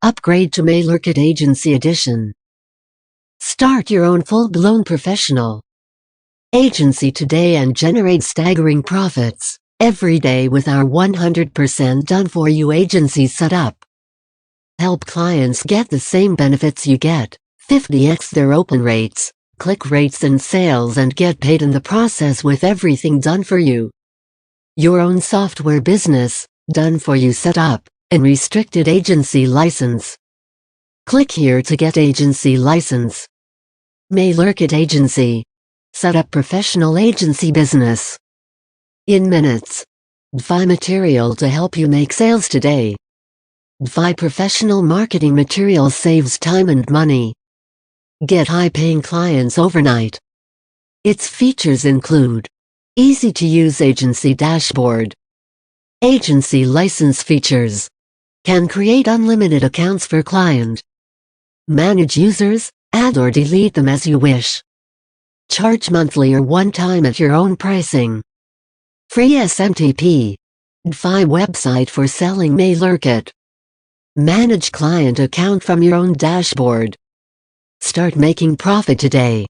Upgrade to MailerKit Agency Edition. Start your own full-blown professional agency today and generate staggering profits every day with our 100% done-for-you agency setup. Help clients get the same benefits you get, 50x their open rates, click rates and sales, and get paid in the process with everything done for you. Your own software business, done for you setup, and restricted agency license. Click here to get agency license. MailerKit Agency. Set up professional agency business in minutes. DeFi material to help you make sales today. DeFi professional marketing material saves time and money. Get high-paying clients overnight. Its features include easy-to-use agency dashboard, agency license features, can create unlimited accounts for client, manage users, add or delete them as you wish, charge monthly or one time at your own pricing, free SMTP, DeFi website for selling MailerKit, manage client account from your own dashboard. Start making profit today.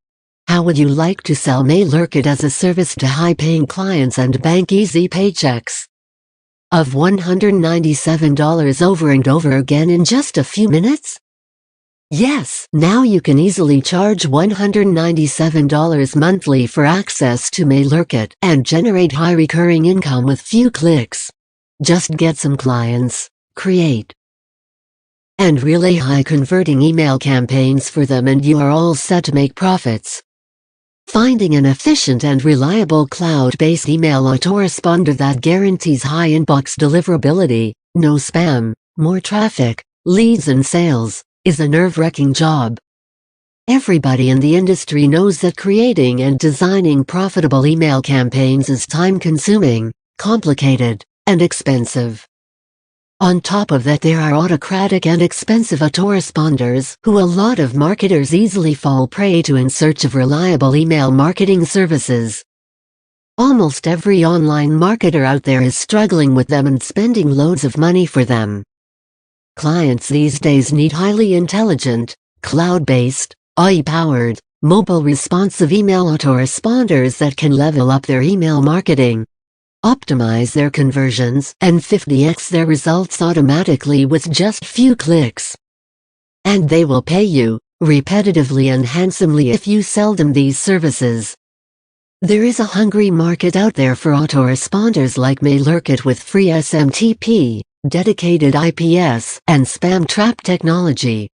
How would you like to sell MailerKit as a service to high-paying clients and bank easy paychecks of $197 over and over again in just a few minutes? Yes, now you can easily charge $197 monthly for access to MailerKit and generate high recurring income with few clicks. Just get some clients, create and relay high converting email campaigns for them, and you are all set to make profits. Finding an efficient and reliable cloud-based email autoresponder that guarantees high inbox deliverability, no spam, more traffic, leads and sales, is a nerve-wracking job. Everybody in the industry knows that creating and designing profitable email campaigns is time-consuming, complicated, and expensive. On top of that, there are autocratic and expensive autoresponders who a lot of marketers easily fall prey to in search of reliable email marketing services. Almost every online marketer out there is struggling with them and spending loads of money for them. Clients these days need highly intelligent, cloud-based, AI-powered, mobile responsive email autoresponders that can level up their email marketing, optimize their conversions, and 50x their results automatically with just few clicks. And they will pay you, repetitively and handsomely, if you sell them these services. There is a hungry market out there for autoresponders like MailerKit with free SMTP, dedicated IPS, and spam trap technology.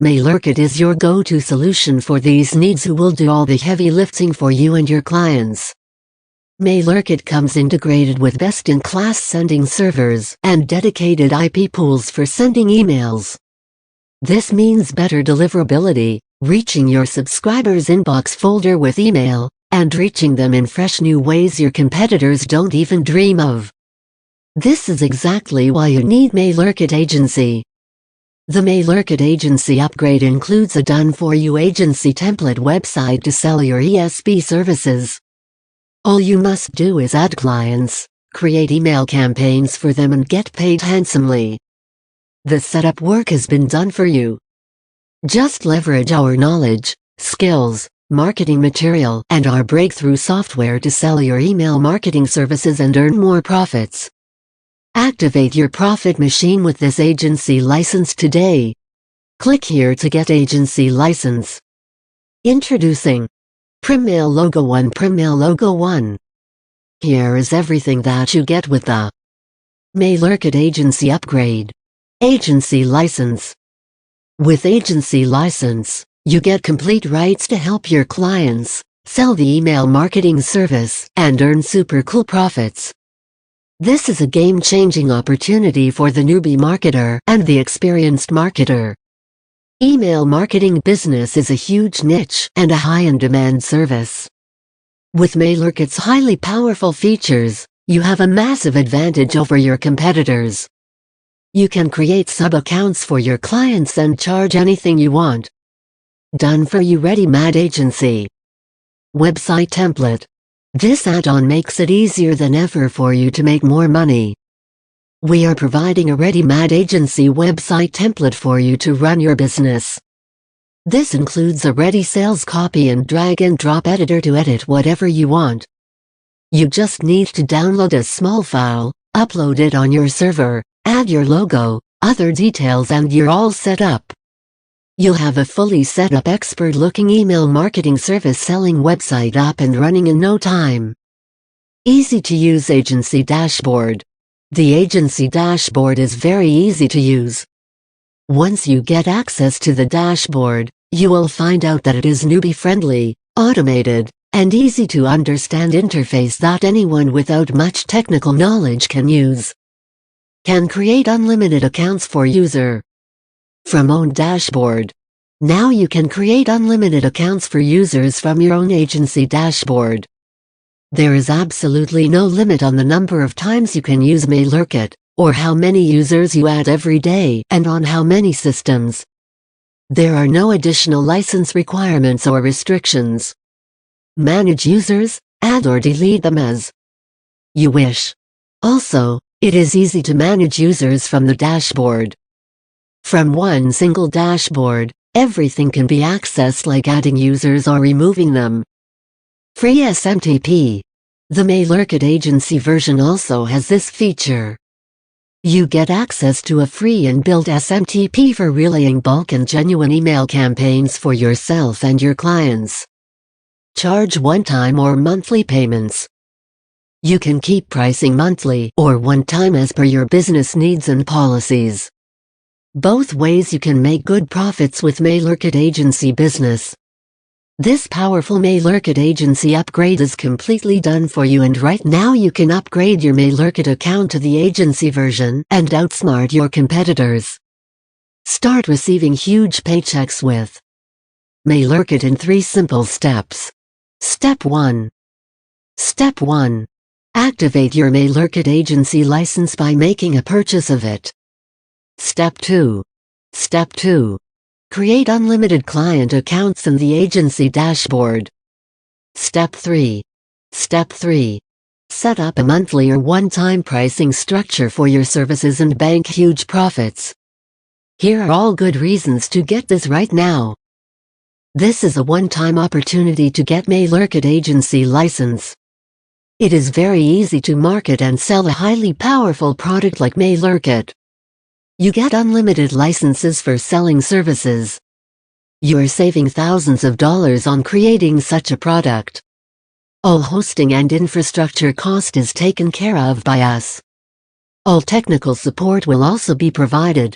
MailerKit is your go-to solution for these needs, who will do all the heavy lifting for you and your clients. MailerKit comes integrated with best-in-class sending servers and dedicated IP pools for sending emails. This means better deliverability, reaching your subscribers' inbox folder with email, and reaching them in fresh new ways your competitors don't even dream of. This is exactly why you need MailerKit Agency. The MailerKit Agency upgrade includes a done-for-you agency template website to sell your ESP services. All you must do is add clients, create email campaigns for them, and get paid handsomely. The setup work has been done for you. Just leverage our knowledge, skills, marketing material, and our breakthrough software to sell your email marketing services and earn more profits. Activate your profit machine with this agency license today. Click here to get agency license. Introducing Primmail Logo 1. Primmail Logo 1. Here is everything that you get with the MailerKit Agency upgrade. Agency license. With agency license, you get complete rights to help your clients sell the email marketing service and earn super cool profits. This is a game-changing opportunity for the newbie marketer and the experienced marketer. Email marketing business is a huge niche and a high-in-demand service. With MailerKit's highly powerful features, you have a massive advantage over your competitors. You can create sub-accounts for your clients and charge anything you want. Done for you ready-made agency. Website template. This add-on makes it easier than ever for you to make more money. We are providing a ready-made agency website template for you to run your business. This includes a ready sales copy and drag-and-drop editor to edit whatever you want. You just need to download a small file, upload it on your server, add your logo, other details, and you're all set up. You'll have a fully set up expert-looking email marketing service selling website up and running in no time. Easy-to-use agency dashboard. The agency dashboard is very easy to use. Once you get access to the dashboard, you will find out that it is newbie-friendly, automated, and easy-to-understand interface that anyone without much technical knowledge can use. Can create unlimited accounts for user. From own dashboard. Now you can create unlimited accounts for users from your own agency dashboard. There is absolutely no limit on the number of times you can use MailerKit, or how many users you add every day, and on how many systems. There are no additional license requirements or restrictions. Manage users, add or delete them as you wish. Also, it is easy to manage users from the dashboard. From one single dashboard, everything can be accessed like adding users or removing them. Free SMTP. The MailerKit agency version also has this feature. You get access to a free and built SMTP for relaying bulk and genuine email campaigns for yourself and your clients. Charge one-time or monthly payments. You can keep pricing monthly or one-time as per your business needs and policies. Both ways you can make good profits with MailerKit agency business. This powerful MailerKit agency upgrade is completely done for you, and right now you can upgrade your MailerKit account to the agency version and outsmart your competitors. Start receiving huge paychecks with MailerKit in 3 simple steps. Step 1. Step 1. Activate your MailerKit agency license by making a purchase of it. Step 2. Step 2. Create unlimited client accounts in the agency dashboard. Step 3. Step 3. Set up a monthly or one-time pricing structure for your services and bank huge profits. Here are all good reasons to get this right now. This is a one-time opportunity to get MailerKit agency license. It is very easy to market and sell a highly powerful product like MailerKit. You get unlimited licenses for selling services. You are saving thousands of dollars on creating such a product. All hosting and infrastructure cost is taken care of by us. All technical support will also be provided.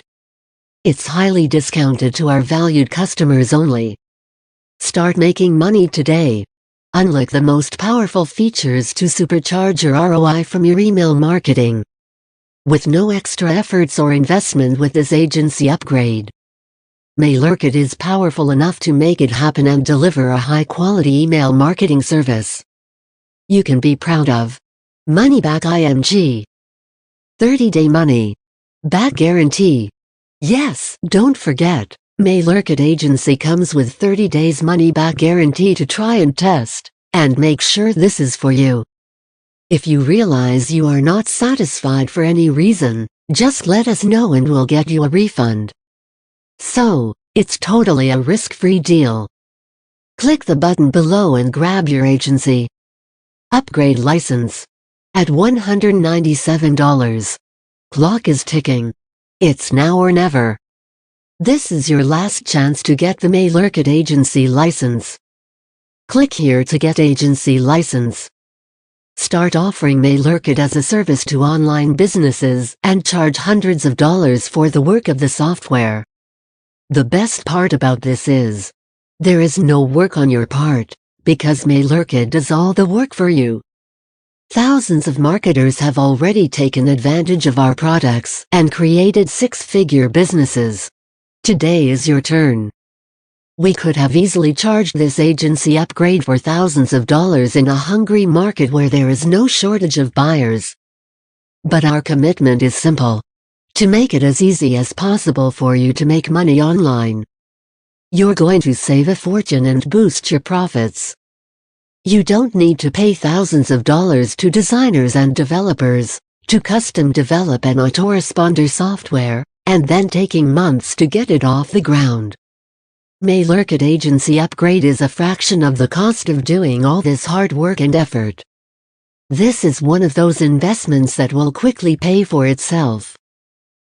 It's highly discounted to our valued customers only. Start making money today. Unlock the most powerful features to supercharge your ROI from your email marketing. With no extra efforts or investment with this agency upgrade. MailerKit is powerful enough to make it happen and deliver a high-quality email marketing service you can be proud of. Money back IMG. 30-day money back guarantee. Yes, don't forget, MailerKit agency comes with 30 days money back guarantee to try and test, and make sure this is for you. If you realize you are not satisfied for any reason, just let us know and we'll get you a refund. So, it's totally a risk-free deal. Click the button below and grab your agency upgrade license at $197. Clock is ticking. It's now or never. This is your last chance to get the MailerKit agency license. Click here to get agency license. Start offering MailerKit as a service to online businesses and charge hundreds of dollars for the work of the software. The best part about this is, there is no work on your part, because MailerKit does all the work for you. Thousands of marketers have already taken advantage of our products and created 6-figure businesses. Today is your turn. We could have easily charged this agency upgrade for thousands of dollars in a hungry market where there is no shortage of buyers. But our commitment is simple. To make it as easy as possible for you to make money online. You're going to save a fortune and boost your profits. You don't need to pay thousands of dollars to designers and developers to custom develop an autoresponder software, and then taking months to get it off the ground. MailerKit Agency Upgrade is a fraction of the cost of doing all this hard work and effort. This is one of those investments that will quickly pay for itself.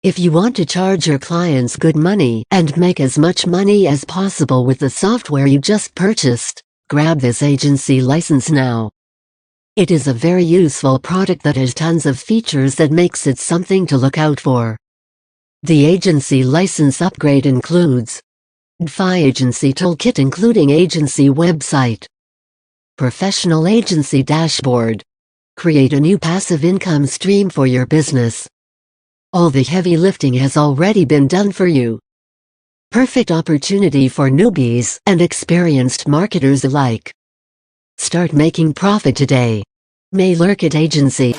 If you want to charge your clients good money and make as much money as possible with the software you just purchased, grab this agency license now. It is a very useful product that has tons of features that makes it something to look out for. The agency license upgrade includes FI Agency Toolkit including agency website, professional agency dashboard, create a new passive income stream for your business. All the heavy lifting has already been done for you. Perfect opportunity for newbies and experienced marketers alike. Start making profit today. MailerKit Agency.